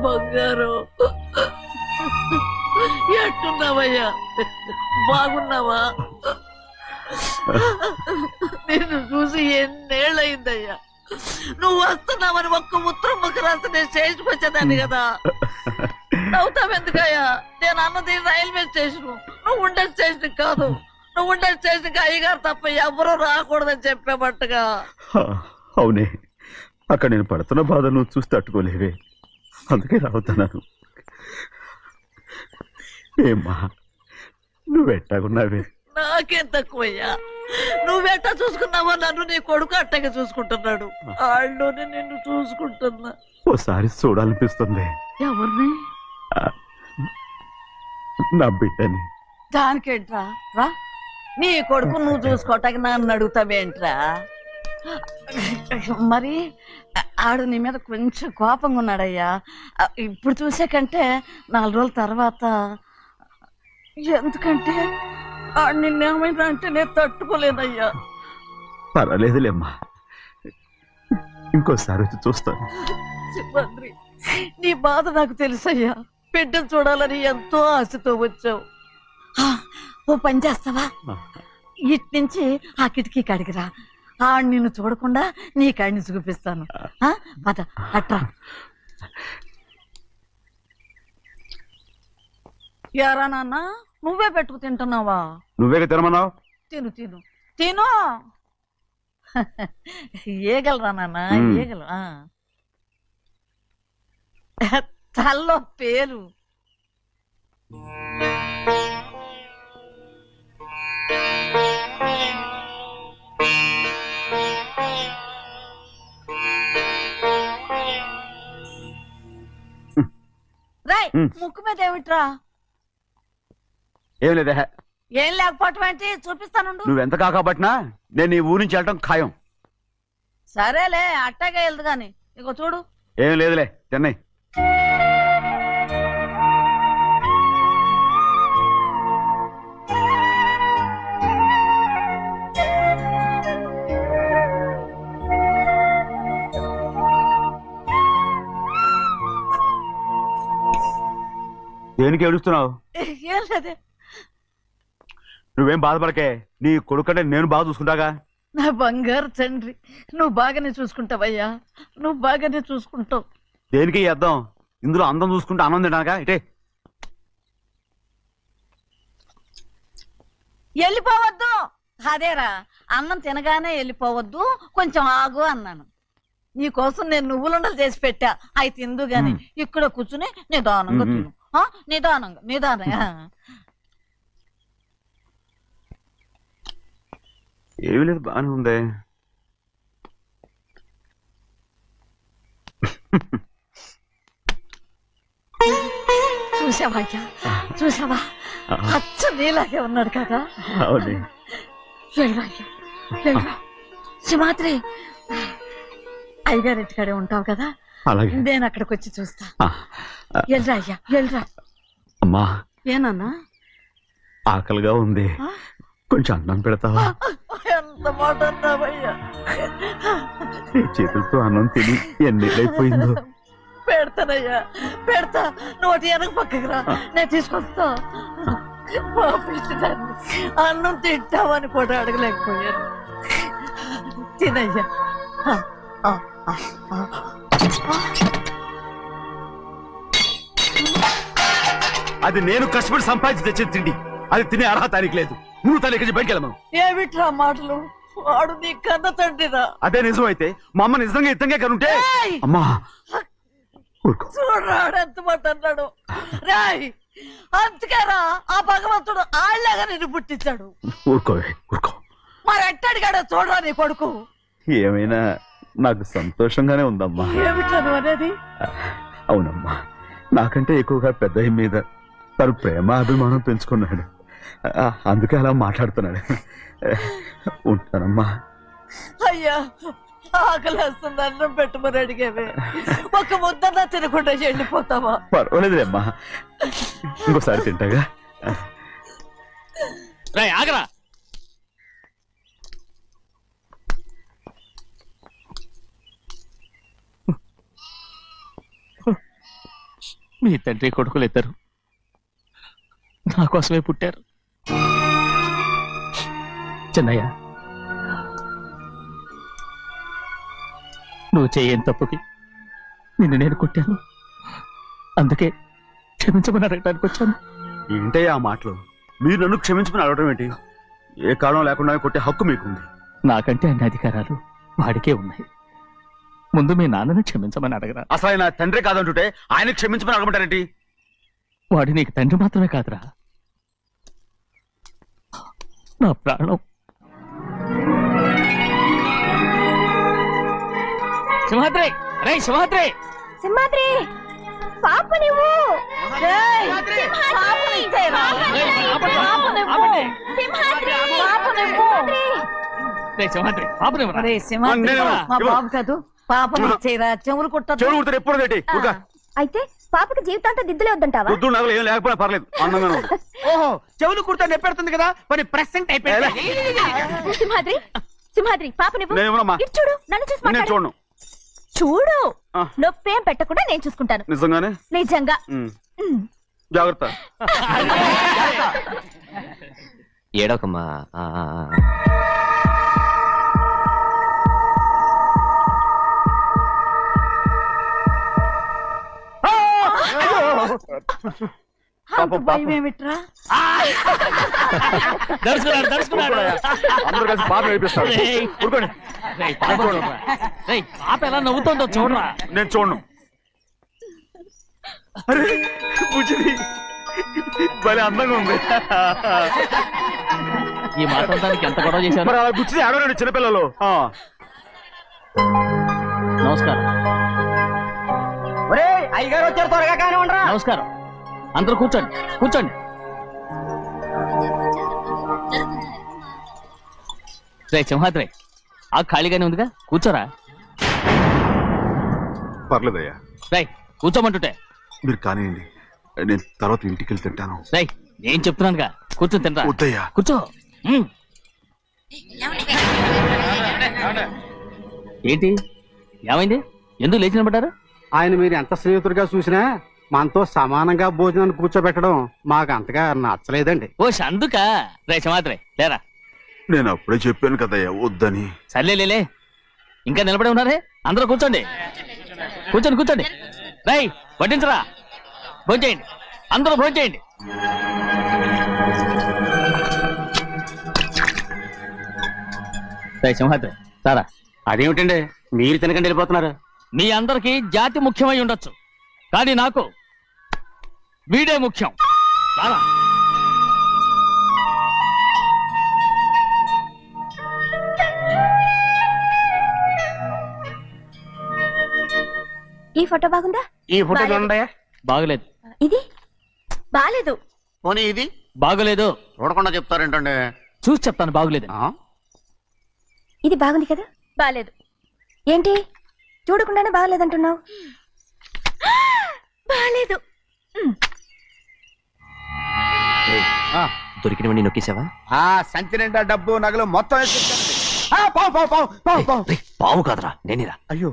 బంగారు ఎట్టున్నావయ్యా? బాగున్నావా? నిన్ను చూసి ఎన్నేళ్ళయిందయ్యా. నువ్వు వస్తున్నావని ఒక్క ఉత్తరం ముక్క రాస్తే నేను స్టేషన్కి వచ్చేదాన్ని కదా. నవ్వుతావెందుకయ్యా? నేను అన్నది రైల్వే స్టేషన్, నువ్వు ఉండే స్టేషన్ కాదు. నువ్వు ఉండే స్టేషన్కి అయ్యగారు తప్ప ఎవరూ రాకూడదని చెప్పేమట్టుగా. అవునే, అక్కడ నేను పడుతున్న బాధ నువ్వు చూసి తట్టుకోలేవే, అందుకే రావుతున్నాను. ఏమ్మా నువ్వెట్టాగున్నావే? నాకేం తక్కువయ్యా. నువ్వెట్టా చూసుకున్నావో నన్ను నీ కొడుకు అట్టగా చూసుకుంటున్నాడు. ఆళ్ళలోనే నిన్ను చూసుకుంటున్నా. ఓసారి చూడాలనిపిస్తుంది. ఎవరిని? నా బిడ్డని. దానికేంట్రా? రా, నీ కొడుకు నువ్వు చూసుకోవటానికి నన్ను అడుగుతావేంట్రా? మరి ఆడు నీ మీద కొంచెం కోపంగా ఉన్నాడయ్యా. ఇప్పుడు చూసే కంటే 4 రోజుల తర్వాత. ఎందుకంటే ఆడు నిన్నేమైనా అంటే నేను తట్టుకోలేనయ్యా. పర్వాలేదులేమ్మా, ఇంకోసారి వచ్చి చూస్తాను. సింహాద్రి, నీ బాధ నాకు తెలుసయ్యా. బిడ్డను చూడాలని ఎంతో ఆశతో వచ్చావు. ఓ పని చేస్తావా? ఇటు నుంచి ఆ కిటికీ కాడికిరా. ఆడు నిన్ను చూడకుండా నీ కాడిని చూపిస్తాను. పద అట్రా. యారా నాన్న, నువ్వే పెట్టుకు తింటున్నావా? నువ్వే తినమన్నావు. తిను తిను తిను. ఏగలరా నాన్న, ఏగలు. తల్లో పేరు. రాయ్, ముక్కు మీద ఏమిట్రా? ఏం లేదా? ఏం లేకపోవటం ఏంటి? చూపిస్తాను. నువ్వెంత కాకబట్టినా నేను ఈ ఊరి నుంచి వెళ్ళటం ఖాయం. సరేలే, అట్టాగే వెళ్దు గాని. ఇగో చూడు. ఏం లేదులే, చెన్నై. దేనికి ఏడుస్తున్నావు? ఏం లేదే. నువ్వేం బాధపడకే, నీ కొడుకంటే నేను బాగా చూసుకుంటాగా. నా బంగారు తండ్రి, నువ్వు బాగానే చూసుకుంటావయ్యా. నువ్వు బాగానే చూసుకుంటావు. దేనికి అర్థం? ఇందులో అందం చూసుకుంటే ఆనందం తినాగా. ఇటే వెళ్ళిపోవద్దు. అదేరా, అన్నం తినగానే వెళ్ళిపోవద్దు, కొంచెం ఆగు అన్నాను. నీకోసం నేను నువ్వులుండలు చేసి పెట్టా, అవి తిందు గాని. ఇక్కడ కూర్చుని నిదానంగా తిను. నిదానంగా నిదానంగా. ఏమీ లేదు, బాగానే ఉంది. చూసావా అయ్యా, చూసావా? అచ్చ నీలాగే ఉన్నాడు కదా. వెళ్ళరా అయ్యా, వెళ్ళరా. సింహాద్రి, అయ్యగారింటికాడే ఉంటావు కదా, నేను అక్కడికి వచ్చి చూస్తా. వెళ్ళరా అయ్యా, వెళ్ళరా. అమ్మా, ఏనన్నా? ఆకలిగా ఉంది, కొంచెం అన్నం పెడతావా? ఎంత మాట అన్నావయ్యా. చేతులతో అన్నం తిని ఎన్నికైపోయిందో. పెడతానయ్యా, పెడతా. నోటి వెనక పక్కకి రా, నేను తీసుకొస్తా. అన్నం తింటావని కూడా అడగలేకపోయాను. తినయ్యా. అది నేను కష్టపడి సంపాదించి తెచ్చి తిండి, అది తినే అర్హత ఆయనకి లేదు. నువ్వు తన ఇక్కడి బయటికి వెళ్ళమను. ఏమిట్రా మాటలు? వాడు నీ కన్న తండ్రిరా. అదే నిజం అయితే మా అమ్మ నిజంగా ఇద్దంగా కనుంటే. అమ్మా చూడరాడు ఎంత మాట అన్నాడు. రాయ్, అందుకేరా ఆ భగవంతుడు ఆళ్ళగా నిన్ను పుట్టించాడు. ఊరుకోవే, ఊరుకో. మరి ఎట్టడిగాడో చూడరా నీ కొడుకు. ఏమైనా నాకు సంతోషంగానే ఉందమ్మా. ఏమిట్రా నువ్వు అనేది? అవునమ్మా, నాకంటే ఎక్కువగా పెద్ద మీద తను ప్రేమ అభిమానం పెంచుకున్నాడు, అందుకే అలా మాట్లాడుతున్నాడు. ఉంటానమ్మా. అయ్యా, ఆకలేస్తుంది, అన్నం పెట్టమని అడిగేవే. ఒక ముద్దన్నా తినకుండా వెళ్ళిపోతావా? పర్వాలేదులేమ్మా, ఇంకోసారి తింటాగా. ఆగరా. మీ తండ్రి కొడుకులు ఇద్దరు నా కోసమే పుట్టారు. చిన్నయ్య, నువ్వు చేయని తప్పుకి నిన్ను నేను కొట్టాను. అందుకే క్షమించమని అడగడానికి వచ్చాను. ఏంటే ఆ మాటలు? మీరు నన్ను క్షమించమని అడగడం ఏంటి? ఏ కారణం లేకుండా కొట్టే హక్కు మీకుంది. నాకంటే అన్ని అధికారాలు వాడికే ఉన్నాయి. ముందు మీ నాన్నని క్షమించమని అడగరా. అసలు ఆయన తండ్రి కాదంటుంటే ఆయన క్షమించమని అడగమంటారేంటి? వాడి నీకు తండ్రి మాత్రమే కాదురా, నా ప్రాణం. సింహాద్రి, రే సింహాద్రి, సింహాద్రి పాప నువ్వు ఏయ్, సింహాద్రి! పాపని ఇచ్చేయరా. ఆపండి, పాపనివ్వు. ఆపండి. సింహాద్రి! పాపనివ్వు. రే సింహాద్రి, పాపనివ్వరా. ఒరే సింహాద్రి, నేను మా ఇవ్వ. బాబు కాదు, పాపని ఇచ్చేయరా. చెవులు కుట్టదు. చెవులు కుడతారు ఎప్పుడు ఏంటి? అయితే పాపకి జీవితాంతం దిద్దులే వద్దంటావా? పొద్దు నగలు ఏం లేకపోయినా పర్లేదు, అందంగా ఉంది. ఓహో, చెవులు కుర్తా నెప్పెడుతుంది కదా, మరి ప్రెసెంట్ అయిపోయింది. సింహాద్రి సింహాద్రి పాప నువ్వు నేను ఇవ్వనమ్మా. ఇటు చూడు, నన్ను చూసి నేను మాట్లాడు. చూడను. చూడు, ఆ. నొప్పేం పెట్టకుండా నేను చూసుకుంటాను. నిజంగానే? నిజంగా. ఉమ్. ఉమ్. జాగ్రత్త. ఏడవకమ్మా. అంత భయం ఏమిట్రా? దర్శకున్నాడు, దర్శకున్నాడు. అందరూ కలిసి పాప నేర్పిస్తారు. రేయ్. ఊరుకోండి. రేయ్, పాప చూడరా. రేయ్, పాప ఎలా నవ్వుతుందో చూడరా. నేను చూడను. అరే బుజ్జిది, భలే అందంగా ఉంది. ఈ మాత్రం దానికి ఎంత గొడవ చేశారు. మరి అలా బుచ్చిది ఆడవాడు చిన్నపిల్లలు. నమస్కారం, ఒరే అయ్యగారు వచ్చారు, త్వరగా కానీ ఉండరా. నమస్కారం. అందరూ కూర్చోండి, కూర్చోండి. రే సింహాద్రి, ఆ ఖాళీగానే ఉందిగా, కూర్చోరా. పర్లేదయ్యా, రేయ్ కూర్చోమంటుంటే. మీరు కానివ్వండి, నేను తర్వాత ఇంటికి వెళ్ళి తింటాను. రేయ్ నేను చెప్తున్నానుగా, కూర్చొని తింటా. వద్దయ్యా. కూర్చో. ఏంటి ఏమైంది? ఎందుకు లేచి నిలబడ్డారు? ఆయన మీరు ఎంత స్నేహితుడిగా చూసినా మనతో సమానంగా భోజనాన్ని కూర్చోబెట్టడం మాకు అంతగా నచ్చలేదండి. ఓ అందుక. రే సింహాద్రి లేరా. నేను అప్పుడే చెప్పాను కదయ్యా వద్దని. సర్లేలే, ఇంకా నిలబడి ఉన్నారే. అందరూ కూర్చోండి, కూర్చోండి, కూర్చోండి. రేయ్ వడ్డించరా, భోంచేయండి, అందరూ భోంచేయండి. రేయ్ సింహాద్రి సారా. అదేమిటండి మీరు తినకండి వెళ్ళిపోతున్నారు? మీ అందరికీ జాతి ముఖ్యమై ఉండొచ్చు, కానీ నాకు వీడే ముఖ్యం. రారా. ఈ ఫోటో బాగుందా? ఈ ఫోటో చూడండి. బాగలేదు. ఇది బాలేదు. పోనీ ఇది బాగలేదు. చూడకుండా చెప్తారేంటండి? చూసి చెప్తాను బాగలేదు. ఇది బాగుంది కదా? బాలేదు. ఏంటి చూడకుండానే బాగలేదంటున్నావు? బాలేదు. దొరికినవన్నీ నొక్కేసావా? ఆ సంచి నిండా డబ్బు నగలు మొత్తం వేసుకొచ్చానండి. ఆ, పావు పావు పావు పావు పావు. రేయ్, పావు కాదురా, నేనేరా. అయ్యో,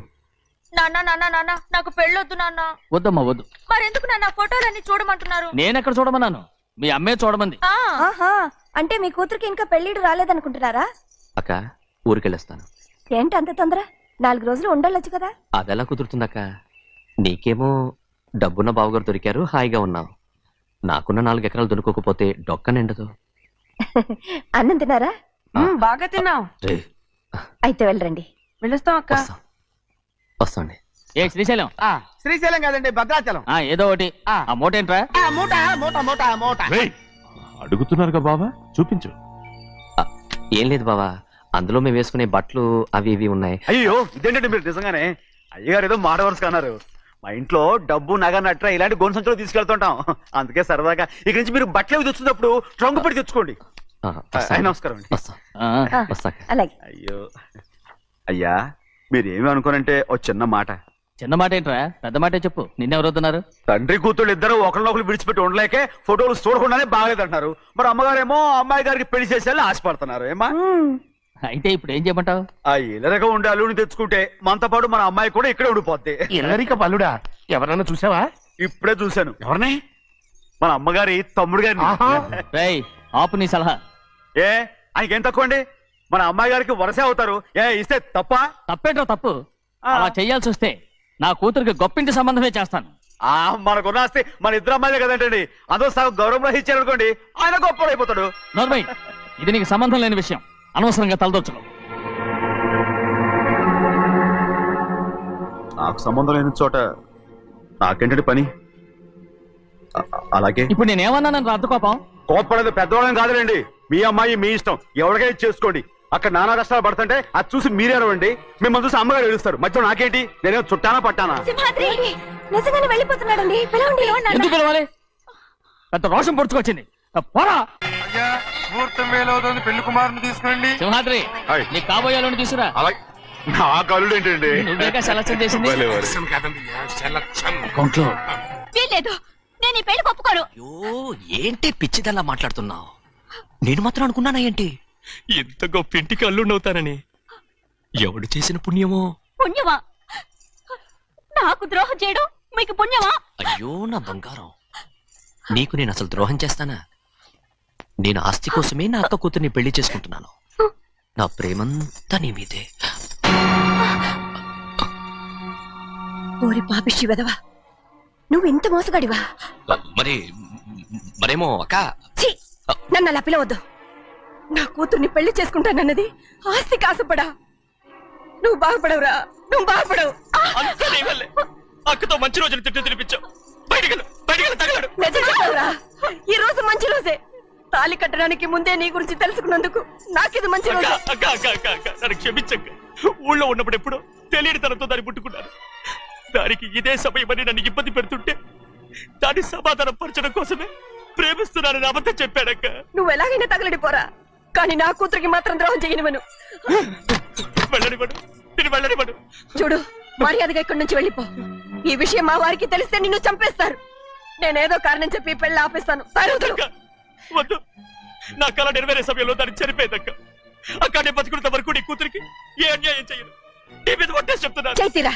నాన్న నాన్న నాన్న నాకు పెళ్ళొద్దు నాన్న. వద్దమ్మా వద్దు. మరెందుకు నాన్న ఫోటోలన్నీ చూడమంటున్నారు? నేనెక్కడ చూడమన్నాను, మీ అమ్మే చూడమంది. ఆహా, అంటే మీ కూతురికి ఇంకా పెళ్ళిడు రాలేదనుకుంటున్నారా? అక్క ఊరికెళ్ళొస్తాను. ఏంటి అంత తొందర? 4 రోజులు ఉండొచ్చు కదా. అదెలా కుదురుతుందక్క? నీకేమో డబ్బున్న బావగారు దొరికారు, హాయిగా ఉన్నావు. నాకున్న 4 ఎకరాలు దొరుకోకపోతే డొక్క నిండదు. అన్నం తిన్నారా? బాగా తిన్నావు. రే అయితే వెళ్ళరండి. వెళ్ళొస్తాం అక్క. వస్తాండి. ఏ శ్రీశైలం, ఆ, శ్రీశైలం కాదండి, భద్రాచలం. ఏదో ఒకటి. ఆ మూట ఏంట్రా? ఆ, మూట మూట మూట మూట. అడుగుతున్నారుగా బాబా, చూపించు. ఏం లేదు బావా, అందులో మేము వేసుకునే బట్టలు అవి ఇవి ఉన్నాయి. అయ్యో ఇదేంటంటే మీరు నిజంగానే అయ్యగారు ఏదో మాట వరుస కన్నారు. మా ఇంట్లో డబ్బు నగ నట్ర ఇలాంటి గొంతు సంచులు తీసుకెళ్తుంటాం. అందుకే సరదాగా ఇక నుంచి మీరు బట్టలు తెచ్చుకున్నప్పుడు ట్రంక్ పెట్టి తెచ్చుకోండి. నమస్కారం అండి. వస్తా వస్తా. అలాగే. అయ్యో అయ్యా, మీరేమి అనుకోనంటే ఓ చిన్న మాట. చిన్న మాట ఏంట్రా, పెద్ద మాటే చెప్పు. నిన్నెవరు వద్దన్నారు? తండ్రి కూతుళ్ళు ఇద్దరు ఒకరినొకరు విడిచిపెట్టి ఉండలేకే ఫోటోలు చూడకుండానే బాగలేదంటున్నారు. మరి అమ్మగారేమో అమ్మాయి గారికి పెళ్లి చేసేయాలని ఆశపడుతున్నారు. ఏమా అయితే ఇప్పుడు ఏం చేయమంటావు? ఆ ఇలరగా ఉండే అల్లుని తెచ్చుకుంటే మనతో పాటు మన అమ్మాయి కూడా ఇక్కడే ఉండిపోద్ది. ఇల్లరిక పల్లుడా ఎవరన్నా చూసావా? ఇప్పుడే చూశాను. ఎవరిని? మన అమ్మగారి తమ్ముడు గారిని. రేయ్ ఆపు నీ సలహా. ఏ ఆయనకేం తక్కువ అండి? మన అమ్మాయి గారికి వరసే అవుతారు. ఏ ఇస్తే తప్ప? తప్పేంటో తప్పు. అలా చెయ్యాల్సి వస్తే నా కూతురికి గొప్పింటి సంబంధమే చేస్తాను. మనకున్న ఆస్తి మన ఇద్దరు అమ్మాయిలే కదంటండి. అందులో సగం గౌరవం ఇచ్చారు అనుకోండి, ఆయన గొప్పడు అయిపోతాడు. నోర్మై, ఇది నీకు సంబంధం లేని విషయం. అనవసరంగా తలదొచ్చుకో. నాకు సంబంధం లేని చోట నాకేంటంటే పని. అలాగే ఇప్పుడు నేనేమన్నానని రద్దు కోపం? కోప్పడేది పెద్దవాళ్ళం కాదులేండి. మీ అమ్మాయి మీ ఇష్టం, ఎవరికైనా చేసుకోండి. అక్కడ నానా కష్టాలు పడుతుంటే అది చూసి మీరేరవండి. మిమ్మల్ని చూసి అమ్మగారు ఏడుస్తారు. మధ్యలో నాకేంటి? నేనేం చుట్టానా పట్టానా? సింహాద్రి నిజంగానే వెళ్ళిపోతున్నాడండి. పిలవండి. ఎందుకు పిలవాలి? పెద్ద రోషం పొడుచుకొచ్చింది. పోరా ముహూర్తం వేలవుతుంది, పెళ్లి కుమారుని తీసుకురండి. సింహాద్రి, హాయ్. నీ కాబోయేలోని తీసుకురా. నా కళ్ళు ఏంటండి? నువ్వేగా సెలక్షన్ చేసింది. అకౌంట్లో వీల్లేదు, నేను ఈ పెళ్లి ఒప్పుకోను. అయ్యో ఏంటి పిచ్చిదల్లా మాట్లాడుతున్నావు? నేను మాత్రం అనుకున్నానా ఏంటి ఎంత గొప్ప ఇంటికి అల్లుండవుతానని? ఎవడు చేసిన పుణ్యమో? పుణ్యమా? నాకు ద్రోహం చేయడం మీకు పుణ్యమా? అయ్యో నా బంగారం, నీకు నేను అసలు ద్రోహం చేస్తానా? నేను ఆస్తి కోసమే నా అక్క కూతుర్ని పెళ్లి చేసుకుంటున్నాను. నా ప్రేమంతా నీ మీదే. ఓరి పాపిష్టి వెదవా, నువ్వు ఇంత మోసగాడివా? మరేమో అక్క. ఛీ, నన్ను అలా పిలవద్దు. నా కూతుర్ని పెళ్లి చేసుకుంటానన్నది ఆస్తి కాసపడా. నువ్వు బాగుపడవురా, నువ్వు బాగుపడవు. అక్కతో మంచి రోజులు తిట్టు తినిపించావు. నిజం చెప్పవురా, ఈ రోజు మంచి రోజే. తాళి కట్టడానికి ముందే నీ గురించి తెలుసుకున్నందుకు నాకిది మంచి రోజు. నన్ను క్షమించక్క. ఊళ్ళో ఉన్నప్పుడు ఎప్పుడో తెలియని తనతో దాన్ని పుట్టుకున్నాను. దానికి ఇదే సమయమని నన్ను ఇబ్బంది పెడుతుంటే దాన్ని సమాధానం పరచడం కోసమే ప్రేమిస్తున్నానని అబద్ధం చెప్పాడక్క. నువ్వు ఎలాగైనా తగలడిపోరా, కానీ నా కూతురికి మాత్రం ద్రోహం చేయనివను. వెళ్ళనివ్వడు, నేను వెళ్ళనివ్వడు. చూడు, మర్యాదగా ఇక్కడి నుంచి వెళ్ళిపో. ఈ విషయం మా వారికి తెలిస్తే నిన్ను చంపేస్తారు. నేనేదో కారణం చెప్పి పెళ్లి ఆపేస్తాను. వద్దు, నా కళ నెరవేరే సమయంలో దాన్ని చనిపోయేదక్క. అక్కడే బతుకున్నంత వరకు నీ కూతురికి ఏ అన్యాయం చేయను. నీ మీద ఒట్టేసి చెప్తున్నాను. చేసిరా,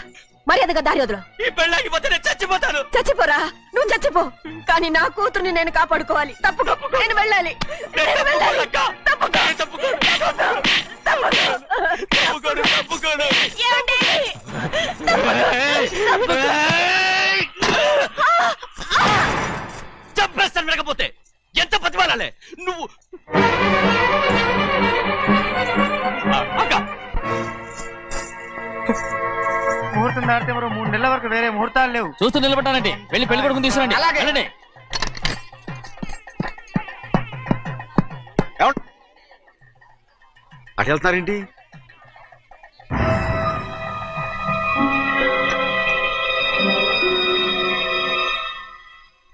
మర్యాదగా దారి వదులు. ఈ పెళ్ళాకి పోతే నేను చచ్చిపోతాను. చచ్చిపోరా, నువ్వు చచ్చిపో, కానీ నా కూతుర్ని నేను కాపాడుకోవాలి. తప్పుకో, నేను వెళ్ళాలి. నేను వెళ్ళాలి. తప్పుకో. ఏమండి? చంపేస్తాను. వినకపోతే ఎంత బతిమాలాలే నువ్వు? ముహూర్తం దాటితే మరో 3 నెలల వరకు వేరే ముహూర్తాలు లేవు. చూస్తూ నిలబట్టానండి. వెళ్ళి పెళ్లి కొడుకుని తీసుకురండి. వెళ్ళండి. అటు వెళ్తున్నారేంటి?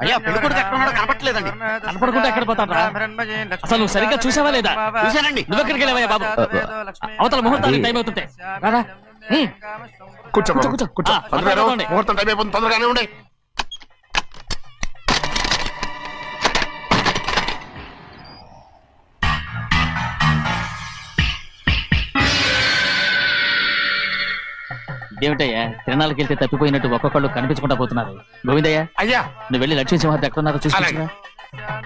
అయ్యా పెళ్లి కొడుకు ఎక్కడ ఉన్నాడో కనపట్లేదండి. కనపడకుండా ఎక్కడ పోతాడ్రా? అసలు నువ్వు సరిగ్గా చూసావా లేదా? చూశానండి. నువ్వెక్కడికి వెళ్ళావయ్యా బాబు? అవతల ముహూర్తానికి టైం అవుతుంటే రారా. కూర్చో బాబు, కూర్చో. కూర్చో. ఆ, పంతుగారు, పదకొండి. ముహూర్తం టైం అయిపోతుంది, తొందరగానే ఉండే. ఇదేమిటయ్యా, తిరణాలకు వెళ్తే తప్పిపోయినట్టు ఒక్కొక్కళ్ళు కనిపించకుండా పోతున్నారు. గోవిందయ్య, అయ్యా నువ్వు వెళ్ళి లక్ష్మీ సింహాద్రి ఎక్కడ ఉన్నారో చూసుకుంటున్నా.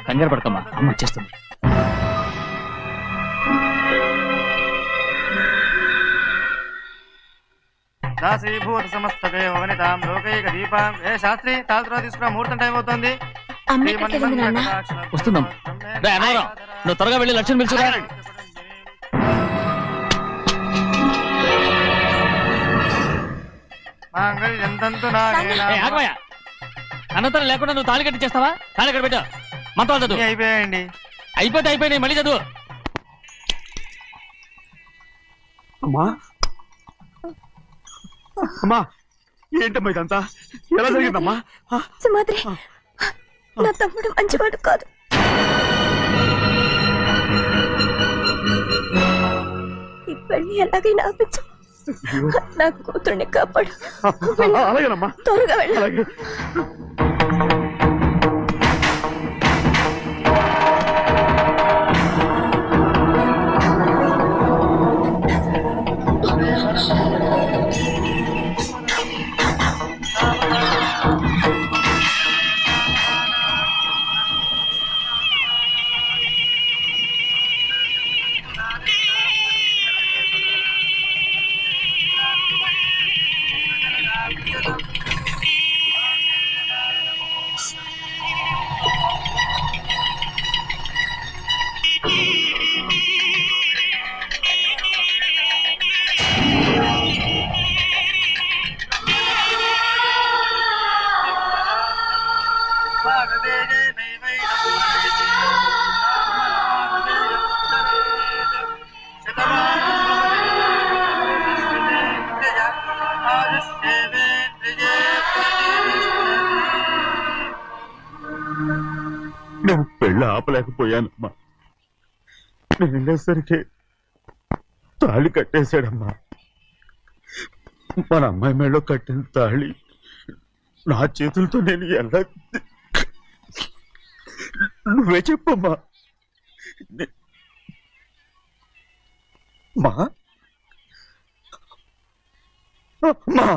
కంగారు పడకమ్మా, అమ్మ వచ్చేస్తుంది. దాసీభూత సమస్త దేవనితాం లోకైక దీపాం. ఏ శాస్త్రి, తాళతో తీసుకురా, ముహూర్తం టైం అవుతుంది. వస్తుందమ్మా. రే అన్నవరం, నువ్వు త్వరగా వెళ్ళి లక్ష్మణ్ పిలుచురా. అనంతరం లేకుండా నువ్వు తాళి కట్టి చేస్తావా? తాళి కట్టి పెట్టు. మంత్రాలు చదువు. అయిపోయాయండి. అయిపోయినాయి, మళ్ళీ చదువు. అమ్మా అమ్మా, ఏంటమ్మా ఇదంతా? ఎలా జరిగిందమ్మా? సుమాద్రి, నా తమ్ముడు మంచివాడు కాదు. ఈ పెళ్లి ఎలాగైనా ఆపించు. నా కూతుర్ని కాపాడు. అలాగేనమ్మా, త్వరగా వెళ్ళ. అలాగే. నేను పెళ్ళి ఆపలేకపోయానమ్మా. నేను వెళ్ళేసరికి తాళి కట్టేశాడమ్మా. మన అమ్మాయి మేడలో కట్టిన తాళి నా చేతులతో నేను ఎలా... నువ్వే చెప్పమ్మా. మా అమ్మా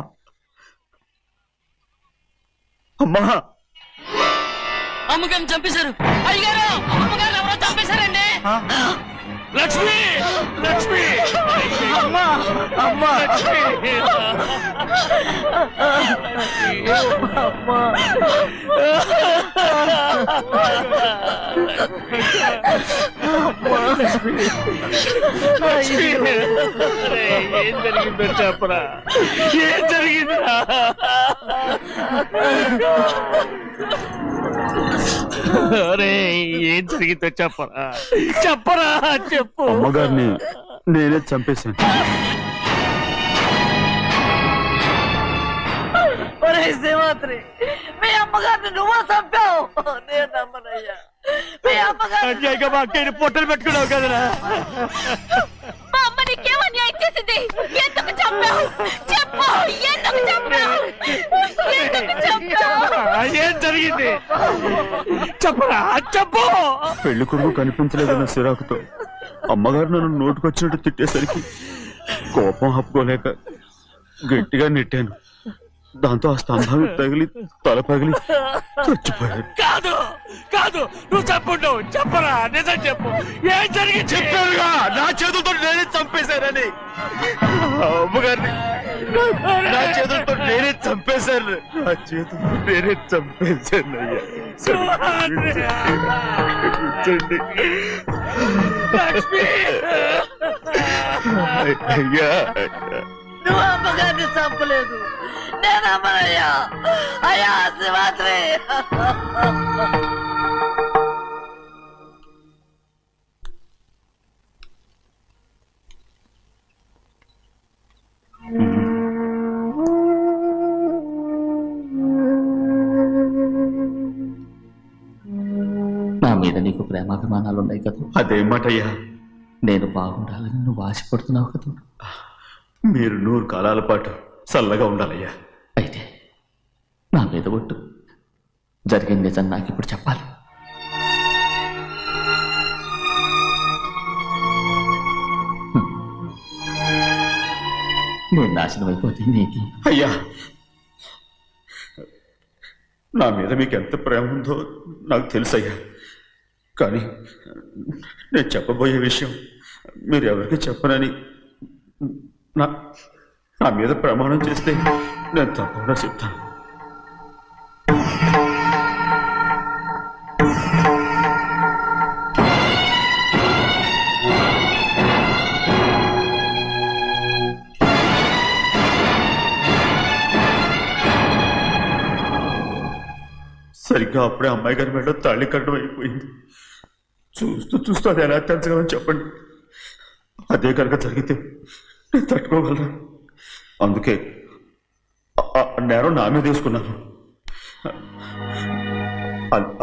అమ్మా అమ్మగారిని చంపేశారు. అయ్యారు అమ్మగారు ఎవరో చంపేశారండి. లక్ష్మి లక్ష్మి అమ్మా అమ్మా ఏం జరిగిందో చెప్పరా? ఏం జరిగిందిరా? అరే ఏం జరిగిందో చెప్పరా? చెప్పరా చెప్పు. అమ్మగారిని నేనే చంపేశాను. ఒరే శ్రీమాత్రి, మీ అమ్మగారిని నువ్వు చంపావు. నేను నమ్మనయ్యా. మీ అమ్మగారు అన్యాయంగా మా అక్కని పొట్టలు పెట్టుకున్నావు కదరా. మా అమ్మ నీకేం అన్యాయం చేసింది? ఎందుకు చంపావు? చెప్పు, ఎందుకు చంపావు? ఎందుకు చంపావు? ఏం జరిగింది చెప్పరా? చెప్పు. పెళ్లి కొడుకు కనిపించలేదన్న సిరాకుతో అమ్మగారు నన్ను నోటుకొచ్చినట్టు తిట్టేసరికి కోపం ఆపుకోలేక గట్టిగా నెట్టాను. దాంతో ఆ స్తంభం తగిలి తల పగిలి చచ్చిపోయాడు. కాదు కాదు, నువ్వు చెప్పుండవు. చెప్పరా, నిజం చెప్పు. ఏం జరిగింది? చెప్పానుగా, నా చేతులతో నేనే చంపేశానని. అమ్మగారిని నా చేతులతో నేనే చంపేశాను. నా చేతులతో నేనే చంపేశాను. అయ్యా క్షమించండి. అయ్యా నువ్వు అమ్మగారిని చంపలేదు. నేను అమ్మనయ్యా. అయ్యా శ్రీమాత్రి. నా మీద నీకు ప్రేమాభిమానాలు ఉన్నాయి కదా. అదేమాటయ్యా? నేను బాగుండాలని నువ్వు ఆశపడుతున్నావు కదా. మీరు 100 కాలాల పాటు చల్లగా ఉండాలయ్యా. అయితే నా మీద ఒట్టు. జరిగిన నిజం నాకు ఇప్పుడు చెప్పాలి. నేను నాశనం అయిపోతే నీకు. అయ్యా, నా మీద మీకు ఎంత ప్రేమ ఉందో నాకు తెలుసయ్యా. కానీ నేను చెప్పబోయే విషయం మీరు ఎవరికి చెప్పనని నా మీద ప్రమాణం చేస్తే నేను తప్పకుండా చెప్తాను. సరిగ్గా అప్పుడే అమ్మాయి గారి మెడలో తాళి కట్టడం అయిపోయింది. చూస్తూ చూస్తూ అది ఎలా తెంచగలని చెప్పండి. అదే కనుక జరిగితే నేను తట్టుకోగలను. అందుకే నేరం నా మీద తీసుకున్నాను.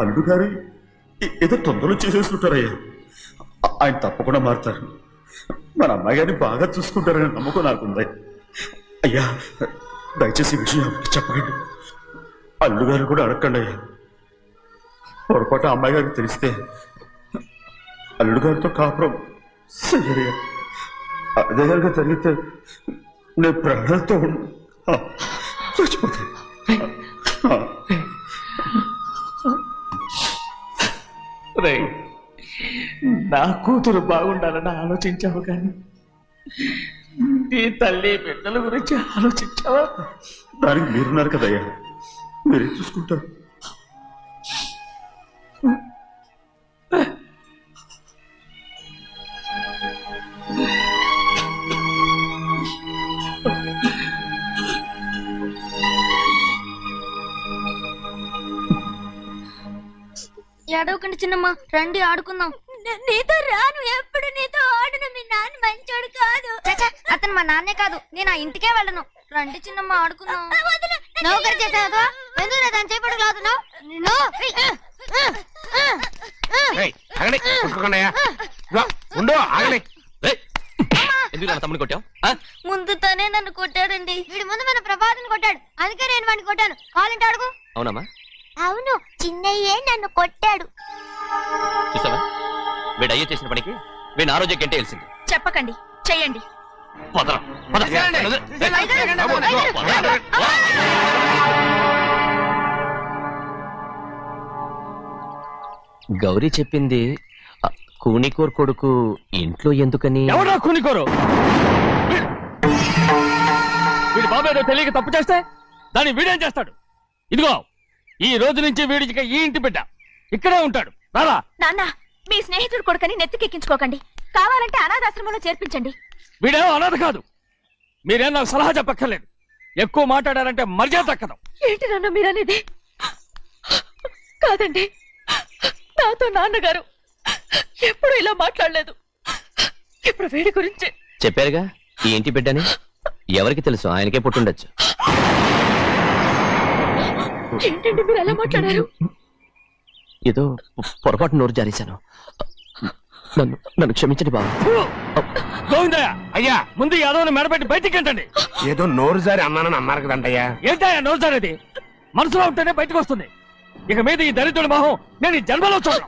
అల్లుడు గారు ఏదో తొందరలో చేసేసుకుంటారయ్యా. ఆయన తప్పకుండా మారుతారు. మన అమ్మాయి గారిని బాగా చూసుకుంటారని నమ్మకం నాకుంది. అయ్యా, దయచేసి ఈ విషయం చెప్పండి. అల్లుడు గారు కూడా అడగండి అయ్యా. పొరపాటు అమ్మాయి గారికి తెలిస్తే అల్లుడు గారితో కాపురం సయ్యయ్యా. అదే కనుక జరిగితే నేను ప్రాణాలతో చచ్చిపోతాను. నా కూతురు బాగుండాలని ఆలోచించావు కానీ నీ తల్లి బిడ్డల గురించి ఆలోచించావా? దానికి మీరున్నారు కదయ్యా, మీరే చూసుకుంటారు. ఏడవకండి చిన్నమ్మ, రండి ఆడుకుందాం. నీతో రాను, ఎప్పుడు నీతో ఆడను. మీ నాన్న మంచోడు కాదు. అతను మా నాన్నే కాదు, నేను ఆ ఇంటికే వెళ్ళను. రండి చిన్నమ్మ ఆడుకుందాం. నౌకరు చేసావు ఎందుకు దాని చేపడు లాగుతున్నావు? ఎందుకు తమ్ముడు కొట్టావు? ముందు తనే నన్ను కొట్టాడండి. వీడి ముందు మన ప్రభాతం కొట్టాడు, అందుకే నేను వాడిని కొట్టాను. కావాలంటే అడుగు. అవునమ్మా, అవును, చిన్నయ్యే నన్ను కొట్టాడు. చూసావా, వీడు అయ్యే చేసిన పనికి వీడిని ఆరోగ్యం కంటే తెలిసింది. చెప్పకండి, చెయ్యండి. గౌరీ చెప్పింది కూనికోర్ కొడుకు ఇంట్లో ఎందుకని. ఎవరా కూనికోరు? వీడి బాబు ఏదో తెలియక తప్పు చేస్తే దాన్ని వీడేం చేస్తాడు? ఇదిగో, ఈ రోజు నుంచి వీడికి ఈ ఇంటి బిడ్డ ఇక్కడే ఉంటాడు. రారా. నాన్న, మీ స్నేహితుడు కొడుకని నెత్తికెక్కించుకోకండి. కావాలంటే అనాథాశ్రమంలో చేర్పించండి. వీడేమో అనాథ కాదు. మీరేం నాకు సలహా చెప్పక్కర్లేదు. ఎక్కువ మాట్లాడారంటే మర్యాద దక్కదు. ఏంటి నాన్న మీరనేది? కాదండి, నాతో నాన్నగారు ఎప్పుడు ఇలా మాట్లాడలేదు. ఇప్పుడు వీడి గురించి చెప్పారుగా ఈ ఇంటి బిడ్డని. ఎవరికి తెలుసు, ఆయనకే పుట్టుండొచ్చు. ఏంటండి మీరు ఎలా మాట్లాడారు? ఏదో పొరపాటు నోరు జారేశాను. నన్ను క్షమించండి బాబు. గోవిందయ్య, అయ్యా, ముందు యాదవ్ని మెడపెట్టి బయటికి ఏంటండి? ఏదో నోరు జారి అన్నానని అన్నారు కదంటయ్యా. ఏంటయ్యా నోరు జారేది? మనసులో ఉంటేనే బయటకు వస్తుంది. ఇక మీద ఈ దరిద్రుడి మొహం నేను ఈ జన్మలో చూడను.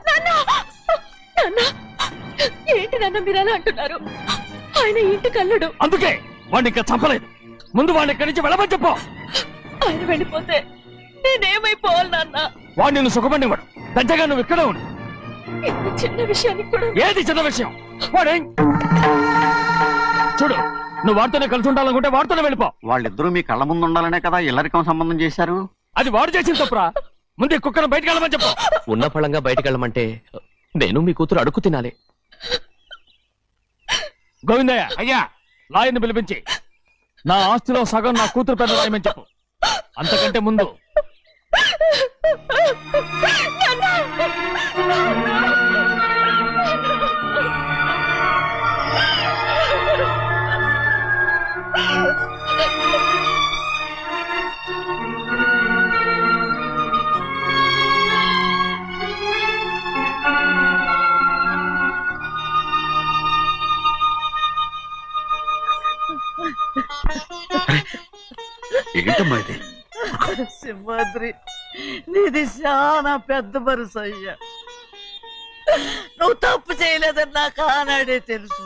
ఏంటి నాన్న మీరు ఎలా అంటున్నారు? ఆయన ఇంటి కల్లుడు. అందుకే వాడిని ఇంకా చంపలేదు. ముందు వాడిని ఇక్కడి నుంచి వెళ్ళమని చెప్పు. ఆయన వెళ్ళిపోతే నేనేమైపోవాలి నాన్న? వాడు నిన్ను సుఖపడివాడు. పెద్దగా నువ్వు ఇక్కడే ఉండు. ఇంత చిన్న విషయానికి కూడా. ఏది చిన్న విషయం? వాడేం చూడు, నువ్వు వాడితోనే కలిసి ఉండాలనుకుంటే వాడితోనే వెళ్ళిపో. వాళ్ళిద్దరూ మీ కళ్ళ ముందు ఉండాలనే కదా ఇల్లరికం సంబంధం చేశారు. అది వాడు చేసిన తప్పురా. ముందు ఈ కుక్కను బయటకు వెళ్ళమని చెప్పు. ఉన్న ఫలంగా బయటకు వెళ్ళమంటే నేను మీ కూతురు అడుగు తినాలి. గోవిందయ్య, అయ్యా, లాయర్ని పిలిపించి నా ఆస్తిలో సగం నా కూతురు పెద్ద రాయమని చెప్పు. అంతకంటే ముందు ఏంటమ్మా ఇది? సింహాద్రి, నీది చాలా పెద్ద మనసు అయ్యా. నువ్వు తప్పు చేయలేదని నాకు ఆనాడే తెలుసు.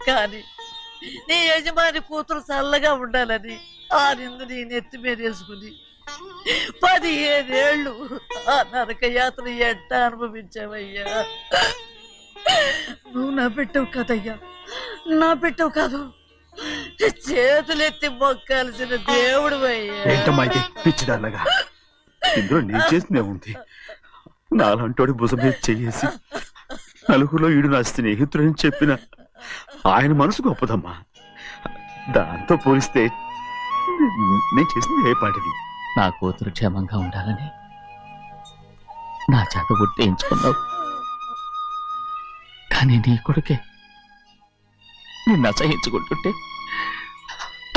కానీ నీ యజమాని కూతురు చల్లగా ఉండాలని ఆ నిందు నీ నెత్తి మీద వేసుకుని 15 ఏళ్ళు ఆ నరక యాత్ర ఎట్టా అనుభవించావయ్యా. నువ్వు నా పెట్టవు కదయ్యా, నా పెట్టవు కాదు, చేతులెత్తి మొక్కాల్సిన దేవుడు అయ్యా. ఏంటమ్మా ఇది పిచ్చిదాన్నగా? ఇందులో నేను చేసినే ఉంది. నాలంటోడి భుజం మీద చెయ్యేసి నలుగురిలో ఈడు నా స్నేహితుడని చెప్పిన ఆయన మనసు గొప్పదమ్మా. దాంతో పోలిస్తే నేను చేసింది ఏ పాటిది? నా కూతురు క్షేమంగా ఉండాలని నా చేత గుర్తించుకున్నావు. కానీ నీ కొడుకే నిన్ను అసహించుకుంటుంటే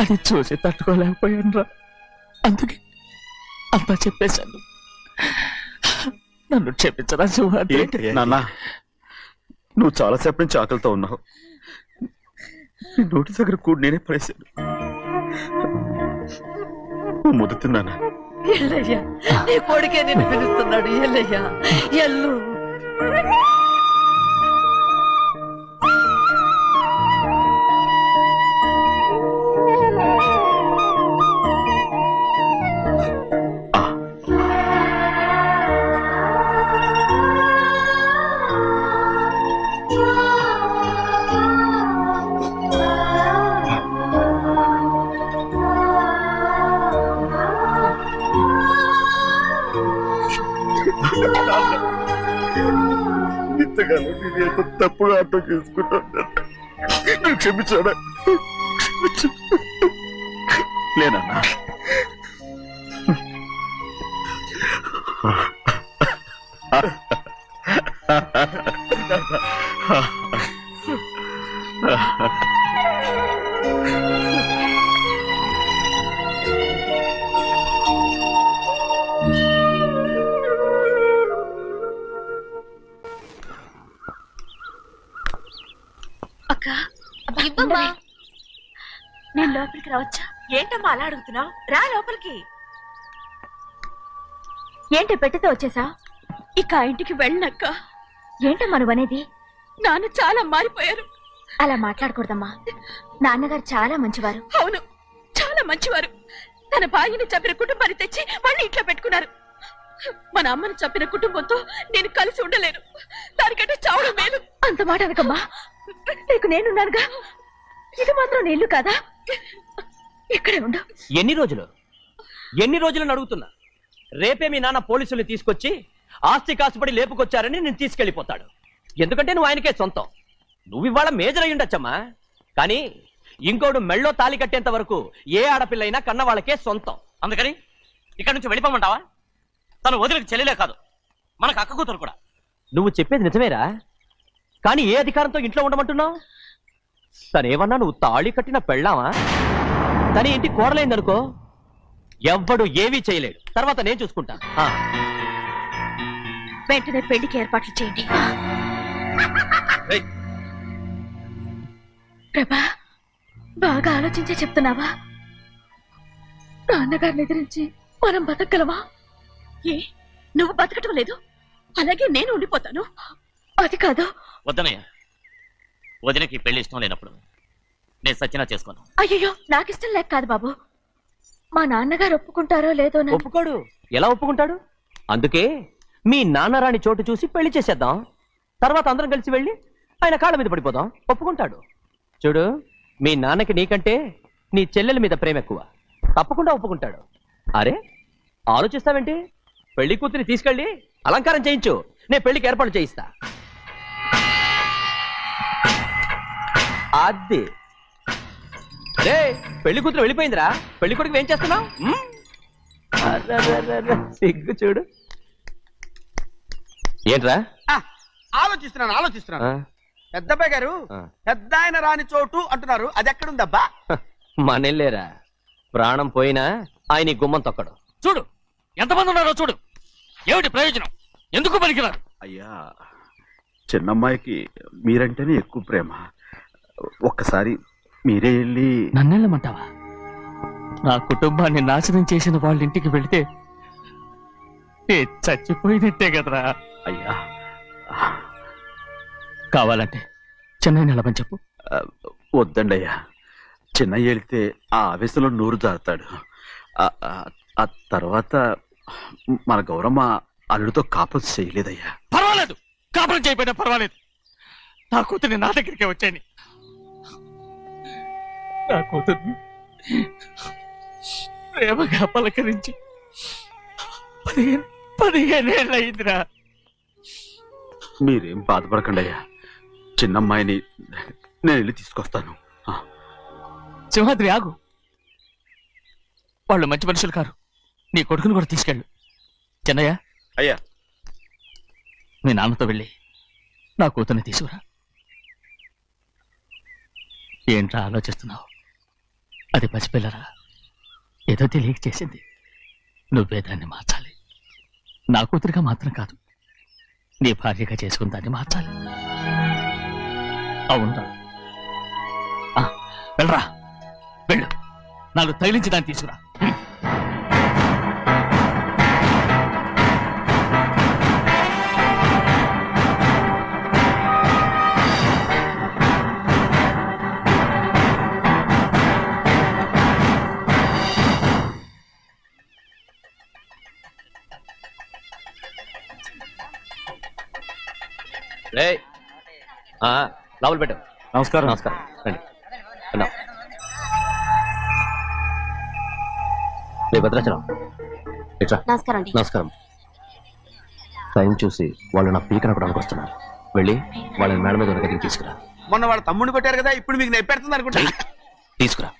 అది చూసి తట్టుకోలేకపోయాను రా. అందుకే అంతా చెప్పేశాను. నన్ను క్షమించరా సింహాద్రి. నాన్న, నువ్వు చాలాసేపు నుంచి ఆకలితో ఉన్నావు. నీ నోటి దగ్గర కూడా నేనే పడేశాను. ముద్దు తిన్నానా? ఎల్లయ్యా, నీ కొడుకే నిన్ను పిలుస్తున్నాడు. ఎల్లయ్యా, ఎల్లు. ఇంతకాలం నేను ఎంత తప్పుగా అర్థం చేసుకుంటాను. నువ్వు క్షమించాడా? లేనన్నా, లోపలికి రావచ్చా? ఏంటమ్మా అలా అడుగుతున్నావు? రా లోపలికి. ఏంటి పెట్టితో వచ్చేసా? ఇక ఆ ఇంటికి వెళ్ళనక్క. ఏంటమ్మా నువ్వు అనేది? నాన్న చాలా మారిపోయారు. అలా మాట్లాడకూడదమ్మా. నాన్నగారు చాలా మంచివారు. అవును, చాలా మంచివారు. తన భార్యని చంపిన కుటుంబాన్ని తెచ్చి మళ్ళీ ఇంట్లో పెట్టుకున్నారు. మన అమ్మను చంపిన కుటుంబంతో నేను కలిసి ఉండలేను. దానికంటే చావడం మేలు. అంత మాట అనకమ్మా. నీకు నేనున్నానుగా. ఇది మాత్రం నీళ్లు కాదా? ఇక్కడే ఉండు. ఎన్ని రోజులు అడుగుతున్నా. రేపే మీ నాన్న పోలీసుల్ని తీసుకొచ్చి ఆస్తి కాసుపడి లేపుకొచ్చారని నేను తీసుకెళ్లిపోతాడు. ఎందుకంటే నువ్వు ఆయనకే సొంతం. నువ్వు ఇవాళ మేజర్ అయి ఉండొచ్చమ్మా, కానీ ఇంకోడు మెళ్ళో తాళి కట్టేంత వరకు ఏ ఆడపిల్లైనా కన్న వాళ్ళకే సొంతం. అందుకని ఇక్కడ నుంచి వెళ్ళిపోమంటావా? తను వదిలికి చెల్లెలే కాదు, మనకు అక్క కూతురు కూడా. నువ్వు చెప్పేది నిజమేరా, కానీ ఏ అధికారంతో ఇంట్లో ఉండమంటున్నావు? తనేమన్నా నువ్వు తాళి కట్టిన పెళ్ళావా? తన ఇంటి కోడలైందనుకో, ఎవ్వడు ఏవీ చేయలేడు. తర్వాత నేను చూసుకుంటా. వెంటనే పెళ్లికి ఏర్పాట్లు చేయండి. ప్రభా, బాగా ఆలోచించే చెప్తున్నావా? నాన్నగారిని ఎదిరించి మనం బతకగలవా? ఏ, నువ్వు బతకటం లేదు, అలాగే నేను ఉండిపోతాను. అది కాదు. వద్దనయ్య, వదినకి పెళ్లి ఇష్టం లేనప్పుడు నేను సచ్చినా చేసుకోను. అయ్యో, నాకిష్టం లేక కాదు బాబు. మా నాన్నగారు ఒప్పుకుంటారో లేదో. ఒప్పుకోడు. ఎలా ఒప్పుకుంటాడు? అందుకే మీ నాన్నరాని చోటు చూసి పెళ్లి చేసేద్దాం. తర్వాత అందరం కలిసి వెళ్ళి ఆయన కాళ్ళ మీద పడిపోదాం. ఒప్పుకుంటాడు. చూడు, మీ నాన్నకి నీకంటే నీ చెల్లెల మీద ప్రేమ ఎక్కువ. తప్పకుండా ఒప్పుకుంటాడు. అరే, ఆలోచిస్తావేంటి? పెళ్లి కూతురిని తీసుకెళ్ళి అలంకారం చేయించు, నేను పెళ్లికి ఏర్పాటు చేయిస్తా. అది రే, పెళ్లి కూతురు వెళ్ళిపోయిందిరా. పెళ్లి కొడుకు ఏం చేస్తున్నావు? సిగ్గు చూడు. ఏంట్రా? ఆలోచిస్తున్నాను. పెద్దబ్బాయి గారు పెద్ద ఆయన రాని చోటు అంటున్నారు, అది ఎక్కడుందబ్బా? మనెళ్ళేరా, ప్రాణం పోయినా ఆయన గుమ్మం తొక్కడు. చూడు ఎంతమంది ఉన్నారో చూడు. ఏమిటి ప్రయోజనం? ఎందుకు పనికిరారు? అయ్యా, చిన్నమ్మాయికి మీరంటేనే ఎక్కువ ప్రేమ. ఒక్కసారి మీరే వెళ్ళి. నన్నెళ్ళమంటావా? నా కుటుంబాన్ని నాశనం చేసిన వాళ్ళ ఇంటికి వెళితే చచ్చిపోయినట్టే కదరా. అయ్యా, కావాలంటే చెన్నై నిలబని చెప్పు. వద్దండి అయ్యా, చిన్నయ్య వెళితే ఆ ఆవేశంలో నూరు జారుతాడు. ఆ తర్వాత మన గౌరమ్మ అల్లుడితో కాపురం చేయలేదయ్యా. పర్వాలేదు, కాపురం చేయకపోయినా పర్వాలేదు. నా కూతుర్ని నా దగ్గరికే వచ్చాయని. నా కూతుర్ని ప్రేమగా పలకరించి 15 ఏళ్ళు అయిందిరా. మీరేం బాధపడకండి అయ్యా, చిన్నమ్మాయిని నేను వెళ్ళి తీసుకొస్తాను. సింహాద్రి ఆగు. వాళ్ళు మంచి మనుషులు కారు. నీ కొడుకుని కూడా తీసుకెళ్ళు. చెన్నయ్య, అయ్యా, మీ నాన్నతో వెళ్ళి నా కూతుర్ని తీసుకురా. ఏంట్రా ఆలోచిస్తున్నావు? అది పసిపిల్లరా, ఏదో తెలియక చేసింది. నువ్వే దాన్ని మార్చాలి. నా కూతురిగా మాత్రం కాదు, నీ భార్యగా చేసుకుని దాన్ని మార్చాలి. అవునరా? వెళ్ళరా, వెళ్ళు. నాలుగు తగిలించి దాన్ని తీసుకురా. లోపల పెట్టు. నమస్కారం. నమస్కారం. రండి. భద్రాచలం. నమస్కారం అండి. నమస్కారం. టైం చూసి వాళ్ళు నా పీక నప్పడానికి వస్తున్నారు. వెళ్ళి వాళ్ళని మేడ మీద ఉన్న గదికి తీసుకురా. మొన్న వాళ్ళ తమ్ముడిని కొట్టారు కదా, ఇప్పుడు మీకు నెప్పెడుతుంది అనుకుంటా. తీసుకురా.